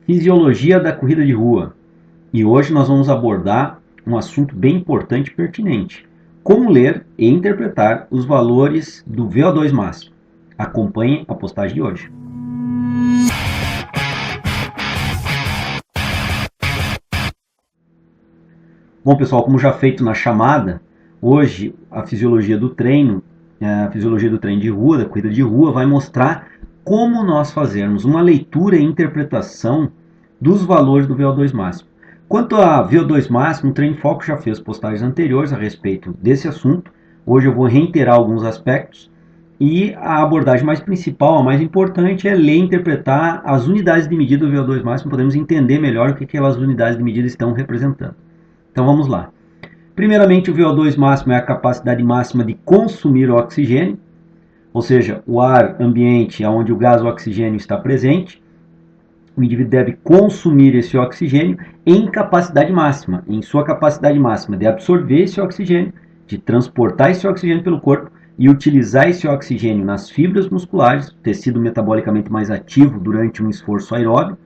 Fisiologia da corrida de rua. E hoje nós vamos abordar um assunto bem importante e pertinente. Como ler e interpretar os valores do VO2 máximo. Acompanhe a postagem de hoje. Bom, pessoal, como já feito na chamada, hoje a fisiologia do treino de rua, da corrida de rua, vai mostrar como nós fazermos uma leitura e interpretação dos valores do VO2 máximo. Quanto a VO2 máximo, o Treino em Foco já fez postagens anteriores a respeito desse assunto. Hoje eu vou reiterar alguns aspectos e a abordagem mais principal, a mais importante, é ler e interpretar as unidades de medida do VO2 máximo. Podemos entender melhor o que aquelas unidades de medida estão representando. Então vamos lá. Primeiramente, o VO2 máximo é a capacidade máxima de consumir o oxigênio, ou seja, o ar ambiente onde o gás oxigênio está presente. O indivíduo deve consumir esse oxigênio em capacidade máxima, em sua capacidade máxima de absorver esse oxigênio, de transportar esse oxigênio pelo corpo e utilizar esse oxigênio nas fibras musculares, tecido metabolicamente mais ativo durante um esforço aeróbio,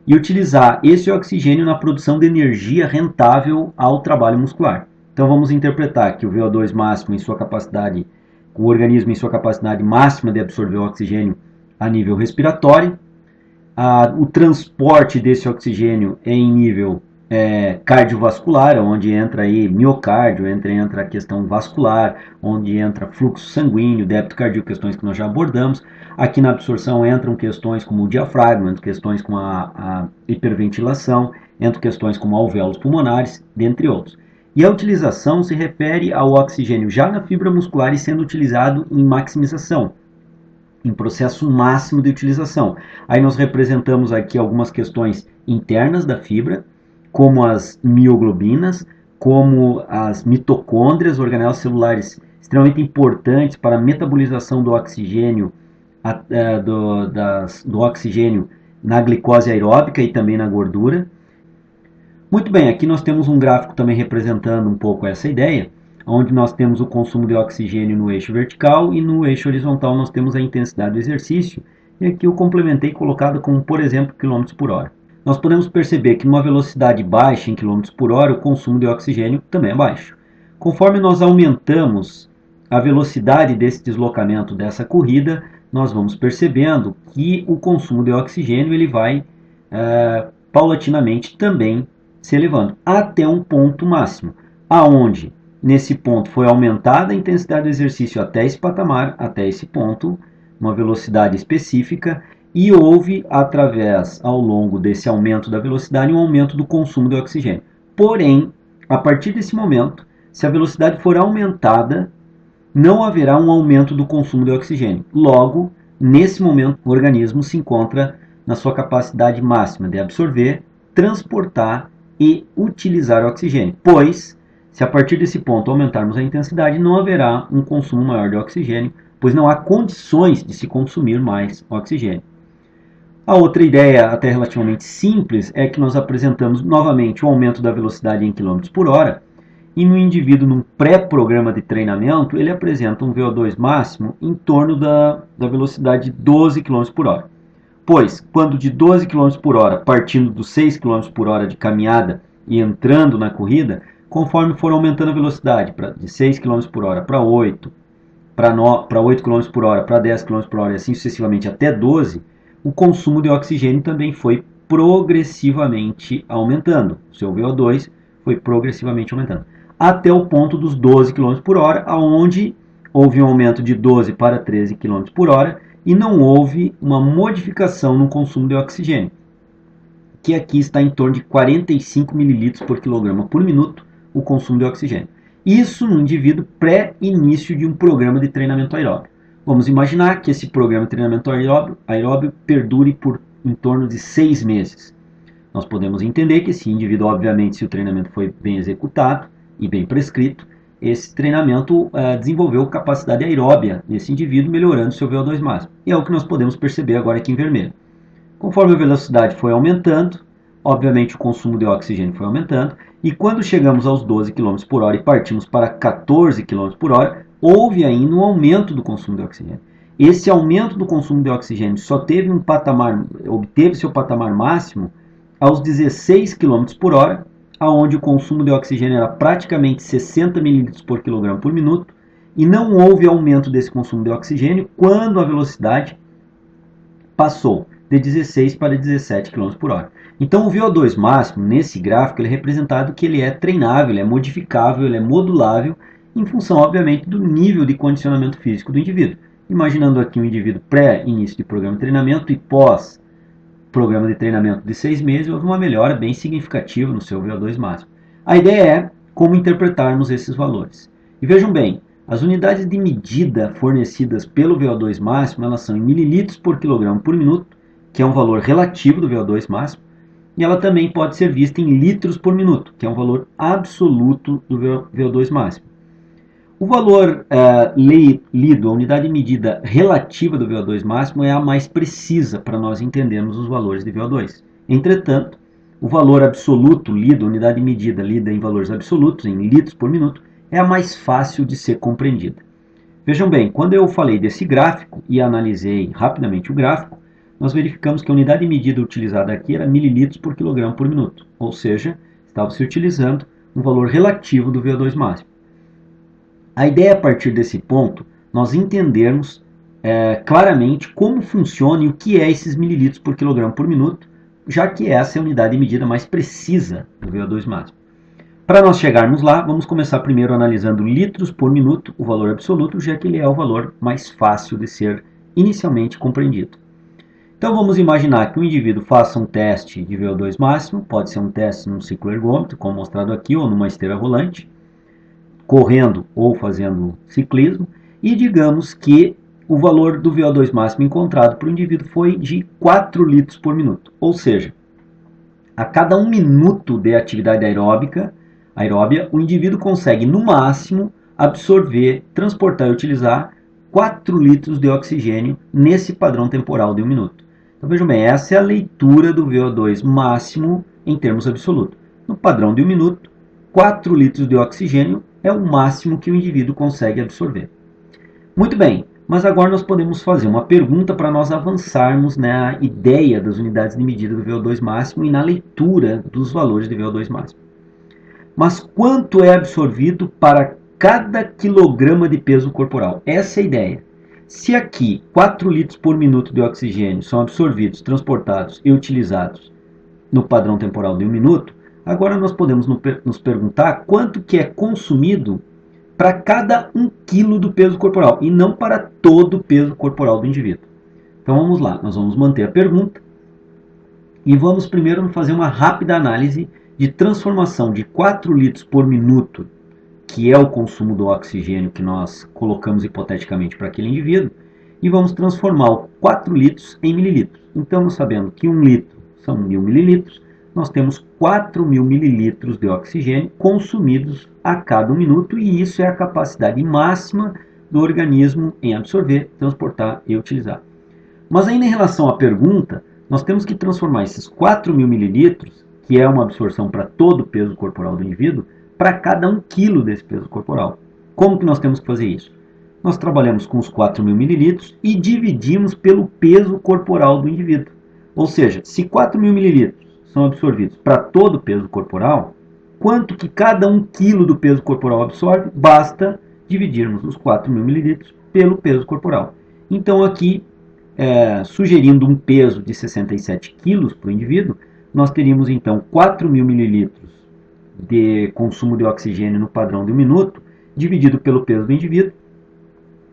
e utilizar esse oxigênio na produção de energia rentável ao trabalho muscular. Então vamos interpretar que o VO2 máximo em sua capacidade, o organismo em sua capacidade máxima de absorver o oxigênio a nível respiratório, o transporte desse oxigênio é em nível cardiovascular, onde entra aí miocárdio, entra a questão vascular, onde entra fluxo sanguíneo, débito cardíaco, questões que nós já abordamos. Aqui na absorção entram questões como o diafragma, entram questões como a hiperventilação, entram questões como alvéolos pulmonares, dentre outros. E a utilização se refere ao oxigênio já na fibra muscular e sendo utilizado em maximização, em processo máximo de utilização. Aí nós representamos aqui algumas questões internas da fibra, como as mioglobinas, como as mitocôndrias, organelas celulares extremamente importantes para a metabolização do oxigênio, do oxigênio na glicose aeróbica e também na gordura. Muito bem, aqui nós temos um gráfico também representando um pouco essa ideia, onde nós temos o consumo de oxigênio no eixo vertical e no eixo horizontal nós temos a intensidade do exercício, e aqui eu complementei colocado como, por exemplo, km por hora. Nós podemos perceber que numa velocidade baixa em km por hora, o consumo de oxigênio também é baixo. Conforme nós aumentamos a velocidade desse deslocamento, dessa corrida, nós vamos percebendo que o consumo de oxigênio ele vai paulatinamente também se elevando, até um ponto máximo, aonde nesse ponto foi aumentada a intensidade do exercício até esse patamar, até esse ponto, uma velocidade específica, e houve, ao longo desse aumento da velocidade, um aumento do consumo de oxigênio. Porém, a partir desse momento, se a velocidade for aumentada, não haverá um aumento do consumo de oxigênio. Logo, nesse momento, o organismo se encontra na sua capacidade máxima de absorver, transportar e utilizar o oxigênio, pois se a partir desse ponto aumentarmos a intensidade, não haverá um consumo maior de oxigênio, pois não há condições de se consumir mais oxigênio. A outra ideia, até relativamente simples, é que nós apresentamos novamente o aumento da velocidade em km por hora, e no indivíduo, num pré-programa de treinamento, ele apresenta um VO2 máximo em torno da velocidade de 12 km por hora. Pois, quando de 12 km por hora, partindo dos 6 km por hora de caminhada e entrando na corrida, conforme for aumentando a velocidade de 6 km por hora para 8, para 8 km por hora, para 10 km por hora e assim sucessivamente até 12, o consumo de oxigênio também foi progressivamente aumentando. O seu VO2 foi progressivamente aumentando. Até o ponto dos 12 km por hora, onde houve um aumento de 12 para 13 km por hora e não houve uma modificação no consumo de oxigênio, que aqui está em torno de 45 ml por quilograma por minuto, o consumo de oxigênio. Isso no indivíduo pré-início de um programa de treinamento aeróbio. Vamos imaginar que esse programa de treinamento aeróbio perdure por em torno de 6 meses. Nós podemos entender que esse indivíduo, obviamente, se o treinamento foi bem executado e bem prescrito, esse treinamento desenvolveu capacidade aeróbia nesse indivíduo, melhorando seu VO2 máximo. E é o que nós podemos perceber agora aqui em vermelho. Conforme a velocidade foi aumentando, obviamente o consumo de oxigênio foi aumentando, e quando chegamos aos 12 km por hora e partimos para 14 km por hora, houve ainda um aumento do consumo de oxigênio. esse aumento do consumo de oxigênio só obteve seu patamar máximo aos 16 km por hora, aonde o consumo de oxigênio era praticamente 60 ml por quilograma por minuto, e não houve aumento desse consumo de oxigênio quando a velocidade passou de 16 para 17 km por hora. Então o VO2 máximo, nesse gráfico, ele é representado que ele é treinável, ele é modificável, ele é modulável, em função, obviamente, do nível de condicionamento físico do indivíduo. Imaginando aqui um indivíduo pré-início de programa de treinamento e pós-programa de treinamento de 6 meses, houve uma melhora bem significativa no seu VO2 máximo. A ideia é como interpretarmos esses valores. E vejam bem, as unidades de medida fornecidas pelo VO2 máximo, elas são em mililitros por quilograma por minuto, que é um valor relativo do VO2 máximo, e ela também pode ser vista em litros por minuto, que é um valor absoluto do VO2 máximo. O valor lido, a unidade de medida relativa do VO2 máximo, é a mais precisa para nós entendermos os valores de VO2. Entretanto, o valor absoluto lido, a unidade de medida lida em valores absolutos, em litros por minuto, é a mais fácil de ser compreendida. Vejam bem, quando eu falei desse gráfico e analisei rapidamente o gráfico, nós verificamos que a unidade de medida utilizada aqui era mililitros por quilograma por minuto, ou seja, estava-se utilizando um valor relativo do VO2 máximo. A ideia é, a partir desse ponto, nós entendermos claramente como funciona e o que é esses mililitros por quilograma por minuto, já que essa é a unidade de medida mais precisa do VO2 máximo. Para nós chegarmos lá, vamos começar primeiro analisando litros por minuto, o valor absoluto, já que ele é o valor mais fácil de ser inicialmente compreendido. Então vamos imaginar que o indivíduo faça um teste de VO2 máximo, pode ser um teste num ciclo ergômetro, como mostrado aqui, ou numa esteira rolante, correndo ou fazendo ciclismo, e digamos que o valor do VO2 máximo encontrado para o indivíduo foi de 4 litros por minuto. Ou seja, a cada 1 minuto de atividade aeróbia, o indivíduo consegue, no máximo, absorver, transportar e utilizar 4 litros de oxigênio nesse padrão temporal de 1 minuto. Então vejam bem, essa é a leitura do VO2 máximo em termos absolutos. No padrão de 1 minuto, 4 litros de oxigênio é o máximo que o indivíduo consegue absorver. Muito bem, mas agora nós podemos fazer uma pergunta para nós avançarmos na ideia das unidades de medida do VO2 máximo e na leitura dos valores de VO2 máximo. Mas quanto é absorvido para cada quilograma de peso corporal? Essa é a ideia. Se aqui 4 litros por minuto de oxigênio são absorvidos, transportados e utilizados no padrão temporal de 1 minuto, agora nós podemos nos perguntar quanto que é consumido para cada 1 quilo do peso corporal e não para todo o peso corporal do indivíduo. Então vamos lá, nós vamos manter a pergunta e vamos primeiro fazer uma rápida análise de transformação de 4 litros por minuto, que é o consumo do oxigênio que nós colocamos hipoteticamente para aquele indivíduo, e vamos transformar os 4 litros em mililitros. Então, nós sabemos que 1 litro são 1000 mililitros, nós temos 4.000 mililitros de oxigênio consumidos a cada 1 minuto, e isso é a capacidade máxima do organismo em absorver, transportar e utilizar. Mas ainda em relação à pergunta, nós temos que transformar esses 4.000 mililitros, que é uma absorção para todo o peso corporal do indivíduo, para cada 1 quilo desse peso corporal. Como que nós temos que fazer isso? Nós trabalhamos com os 4.000 mililitros e dividimos pelo peso corporal do indivíduo. Ou seja, se 4.000 mililitros são absorvidos para todo o peso corporal, quanto que cada 1 quilo do peso corporal absorve? Basta dividirmos os 4.000 mililitros pelo peso corporal. Então aqui, sugerindo um peso de 67 quilos para o indivíduo, nós teríamos então 4.000 mililitros de consumo de oxigênio no padrão de 1 minuto, dividido pelo peso do indivíduo,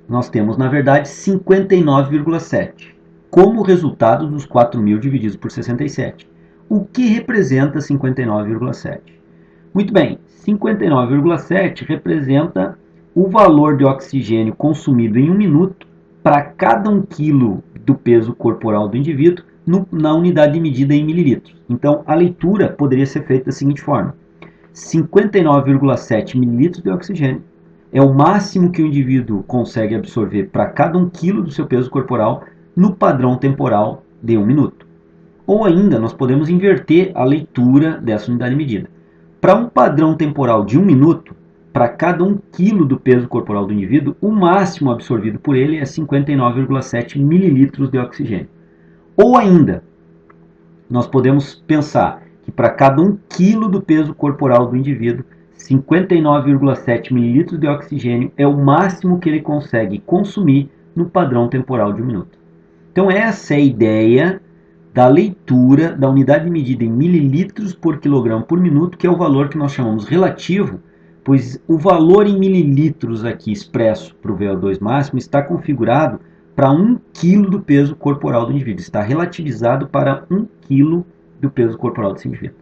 nós temos na verdade 59,7, como resultado dos 4.000 divididos por 67. O que representa 59,7? Muito bem, 59,7 representa o valor de oxigênio consumido em 1 minuto para cada 1 quilo do peso corporal do indivíduo na unidade de medida em mililitros. Então, a leitura poderia ser feita da seguinte forma: 59,7 mililitros de oxigênio é o máximo que o indivíduo consegue absorver para cada 1 quilo do seu peso corporal no padrão temporal de 1 minuto. Ou ainda, nós podemos inverter a leitura dessa unidade de medida. Para um padrão temporal de 1 minuto, para cada 1 quilo do peso corporal do indivíduo, o máximo absorvido por ele é 59,7 mililitros de oxigênio. Ou ainda, nós podemos pensar que para cada 1 quilo do peso corporal do indivíduo, 59,7 mililitros de oxigênio é o máximo que ele consegue consumir no padrão temporal de 1 minuto. Então essa é a ideia da leitura da unidade de medida em mililitros por quilograma por minuto, que é o valor que nós chamamos relativo, pois o valor em mililitros aqui expresso para o VO2 máximo está configurado para 1 kg do peso corporal do indivíduo, está relativizado para 1 kg do peso corporal desse indivíduo.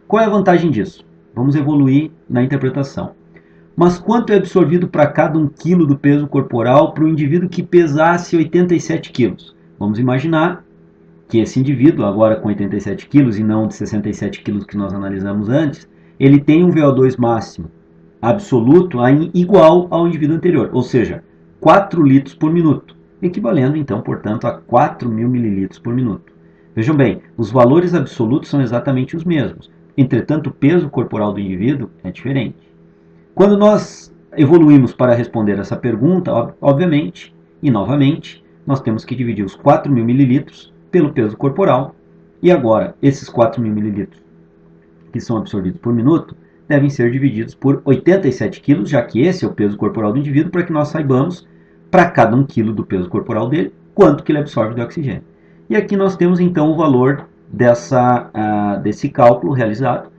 Qual é a vantagem disso? Vamos evoluir na interpretação. Mas quanto é absorvido para cada 1 kg do peso corporal para o indivíduo que pesasse 87 kg? Vamos imaginar que esse indivíduo, agora com 87 kg e não de 67 kg que nós analisamos antes, ele tem um VO2 máximo absoluto igual ao indivíduo anterior, ou seja, 4 litros por minuto, equivalendo então, portanto, a 4.000 mililitros por minuto. Vejam bem, os valores absolutos são exatamente os mesmos, entretanto o peso corporal do indivíduo é diferente. Quando nós evoluímos para responder essa pergunta, obviamente, e novamente, nós temos que dividir os 4.000 mililitros pelo peso corporal, e agora esses 4.000 mililitros que são absorvidos por minuto devem ser divididos por 87 quilos, já que esse é o peso corporal do indivíduo, para que nós saibamos, para cada 1 quilo do peso corporal dele, quanto que ele absorve de oxigênio. E aqui nós temos então o valor desse cálculo realizado,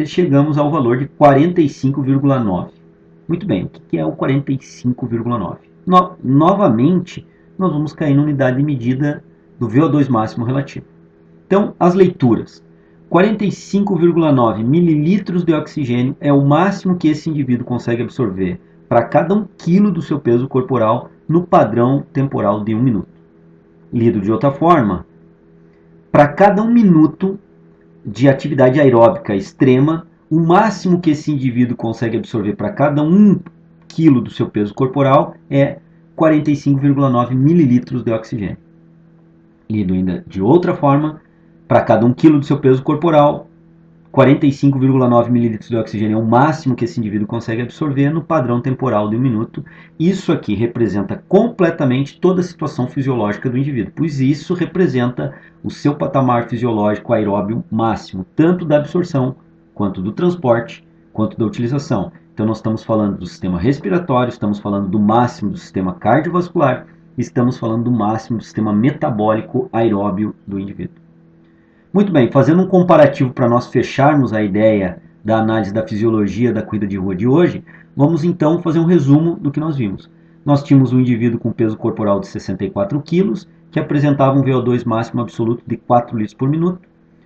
chegamos ao valor de 45,9. Muito bem, o que é o 45,9? Novamente, nós vamos cair na unidade de medida do VO2 máximo relativo. Então, as leituras. 45,9 mililitros de oxigênio é o máximo que esse indivíduo consegue absorver para cada 1 quilo do seu peso corporal no padrão temporal de 1 minuto. Lido de outra forma, para cada 1 minuto de atividade aeróbica extrema, o máximo que esse indivíduo consegue absorver para cada 1 quilo do seu peso corporal é 45,9 mililitros de oxigênio. Lido ainda de outra forma, para cada 1 quilo do seu peso corporal, 45,9 mililitros de oxigênio é o máximo que esse indivíduo consegue absorver no padrão temporal de 1 minuto. Isso aqui representa completamente toda a situação fisiológica do indivíduo, pois isso representa o seu patamar fisiológico aeróbio máximo, tanto da absorção, quanto do transporte, quanto da utilização. Então nós estamos falando do sistema respiratório, estamos falando do máximo do sistema cardiovascular, estamos falando do máximo do sistema metabólico aeróbio do indivíduo. Muito bem, fazendo um comparativo para nós fecharmos a ideia da análise da fisiologia da corrida de rua de hoje, vamos então fazer um resumo do que nós vimos. Nós tínhamos um indivíduo com peso corporal de 64 kg, que apresentava um VO2 máximo absoluto de 4 litros por minuto.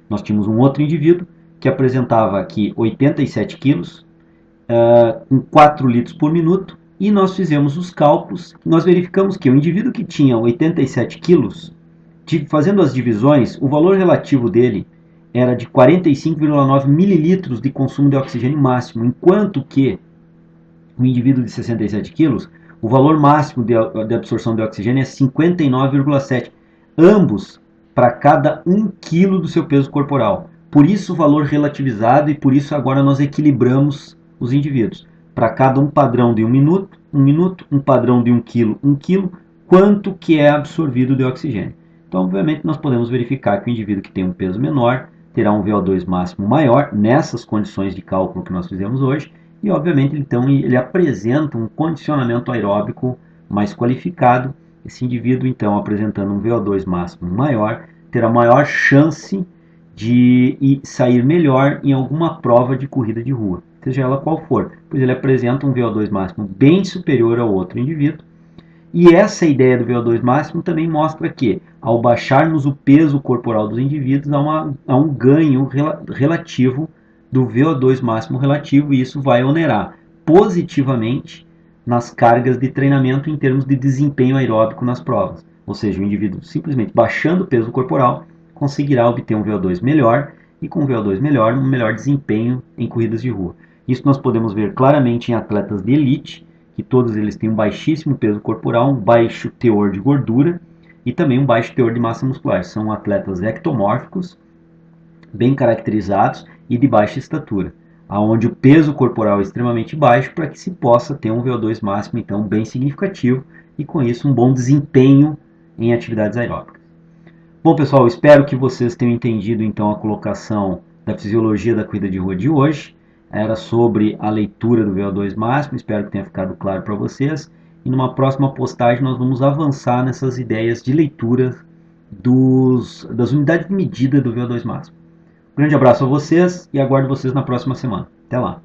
Nós tínhamos um outro indivíduo que apresentava aqui 87 kg, com 4 litros por minuto, e nós fizemos os cálculos. Nós verificamos que o indivíduo que tinha 87 kg, fazendo as divisões, o valor relativo dele era de 45,9 mililitros de consumo de oxigênio máximo, enquanto que o indivíduo de 67 quilos, o valor máximo de absorção de oxigênio é 59,7, ambos para cada 1 quilo do seu peso corporal. Por isso o valor relativizado, e por isso agora nós equilibramos os indivíduos. Para cada um padrão de 1 minuto, um padrão de 1 quilo, quanto que é absorvido de oxigênio. Então, obviamente, nós podemos verificar que o indivíduo que tem um peso menor terá um VO2 máximo maior nessas condições de cálculo que nós fizemos hoje, e, obviamente, então, ele apresenta um condicionamento aeróbico mais qualificado. Esse indivíduo, então, apresentando um VO2 máximo maior, terá maior chance de sair melhor em alguma prova de corrida de rua, seja ela qual for, pois ele apresenta um VO2 máximo bem superior ao outro indivíduo. E essa ideia do VO2 máximo também mostra que, ao baixarmos o peso corporal dos indivíduos, há um ganho relativo do VO2 máximo relativo, e isso vai onerar positivamente nas cargas de treinamento em termos de desempenho aeróbico nas provas. Ou seja, o indivíduo simplesmente baixando o peso corporal conseguirá obter um VO2 melhor, e com um VO2 melhor, um melhor desempenho em corridas de rua. Isso nós podemos ver claramente em atletas de elite, que todos eles têm um baixíssimo peso corporal, um baixo teor de gordura e também um baixo teor de massa muscular. São atletas ectomórficos, bem caracterizados e de baixa estatura. onde o peso corporal é extremamente baixo, para que se possa ter um VO2 máximo então bem significativo e com isso um bom desempenho em atividades aeróbicas. Bom, pessoal, espero que vocês tenham entendido então a colocação da fisiologia da corrida de rua de hoje. Era sobre a leitura do VO2 máximo, espero que tenha ficado claro para vocês. E numa próxima postagem nós vamos avançar nessas ideias de leitura das unidades de medida do VO2 máximo. Um grande abraço a vocês e aguardo vocês na próxima semana. Até lá.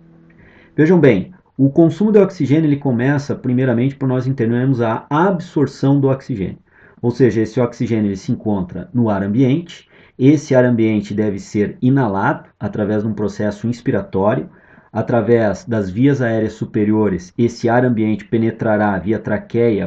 Vejam bem, o consumo de oxigênio ele começa primeiramente por nós entendermos a absorção do oxigênio. Ou seja, esse oxigênio ele se encontra no ar ambiente. Esse ar ambiente deve ser inalado através de um processo inspiratório. Através das vias aéreas superiores, esse ar ambiente penetrará via traqueia,